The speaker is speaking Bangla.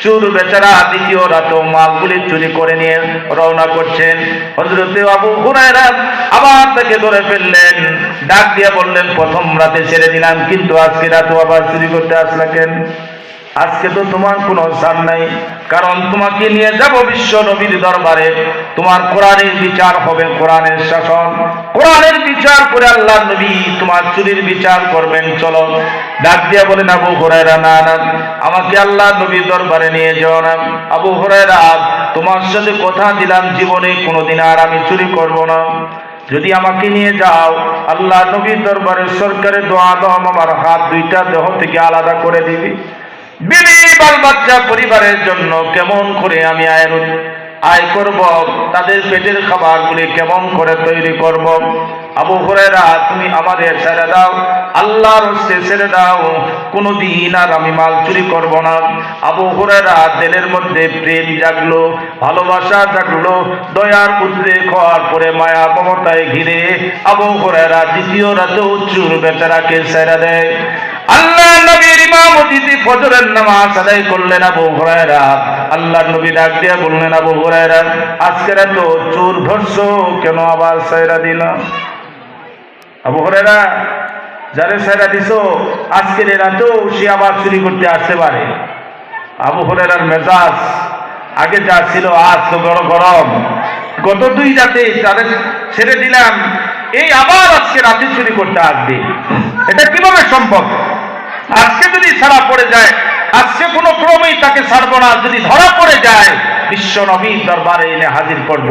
চোর বেচারা দ্বিতীয় রাতেও মালগুলি চুরি করে নিয়ে রওনা করছেন। হযরত আবু হুরায়রা আবার তাকে ধরে ফেললেন, ডাক দিয়ে বললেন, প্রথম রাতে ছেড়ে দিলাম, কিন্তু আজকে রাতেও আবার চুরি করতে আসলা কেন? আজকে তো তোমার কোনো ছাড় নাই, কারণ তোমাকে নিয়ে যাব বিশ্ব নবীর দরবারে। তোমার কোরআনের বিচার হবে, কোরআনের শাসন, কোরআনের বিচার করে আল্লাহর নবী তোমার চুরির বিচার করবেন। চলো। ডাক দিয়া বলেন আবু হুরায়রা, না না, আমাকে আল্লাহর নবীর দরবারে নিয়ে যাও না। আবু হুরায়রা, তোমার সাথে কথা দিলাম জীবনে কোনোদিন আর আমি চুরি করব না। যদি আমাকে নিয়ে যাও আল্লাহ নবীর দরবারে সরকারে দোয়া দাও, আমার হাত দুইটা দেহ থেকে আলাদা করে দিবি। বিবি বাল বাচ্চা পরিবারের জন্য কেমন করে আমি আয় করব, তাদের পেটের খাবারগুলি কেমন করে তৈরি করব। আবু হুরায়রা, তুমি আমাদের ছেড়ে দাও, আল্লাহর হস্তে ছেড়ে দাও, কোনদিন আর আমি মাল চুরি করব না। আবু হুরায়রা দিলের মধ্যে প্রেম জাগলো, ভালোবাসা জাগলো, দয়ার উদ্রেক হওয়ার পরে মায়া মমতায় ঘিরে আবু হুরায়রা দ্বিতীয় রাতেও চোর বেচারাকে ছেড়ে দেয়। আল্লাহ নবীর ইমামতিতে ফজরের নামাজ আদায় করলেন আবু হুরায়রা। আল্লাহ নবী ডাক দিয়ে বললেন, আবু হুরায়রা, আজকে রাতে চোর ধরছো কেন আবার ছেড়ে দিলা? আবু হুরায়রা, যারে ছেড়ে দিছো আজকের রাতেও সে আবার চুরি করতে আসতে পারে। আবু হুরায়রার মেজাজ আগে যা ছিল আজ তো বড় গরম। গত 2 রাতে যাদের ছেড়ে দিলাম, এই আবার আজকে রাতে চুরি করতে আসবে, এটা কিভাবে সম্ভব? আজকে যদি ছাড়া পড়ে যায়, আজকে কোনো ক্রমেই তাকে ছাড়বো না, যদি ধরা পড়ে যায় বিশ্ব নবীর দরবারে এনে হাজির করব।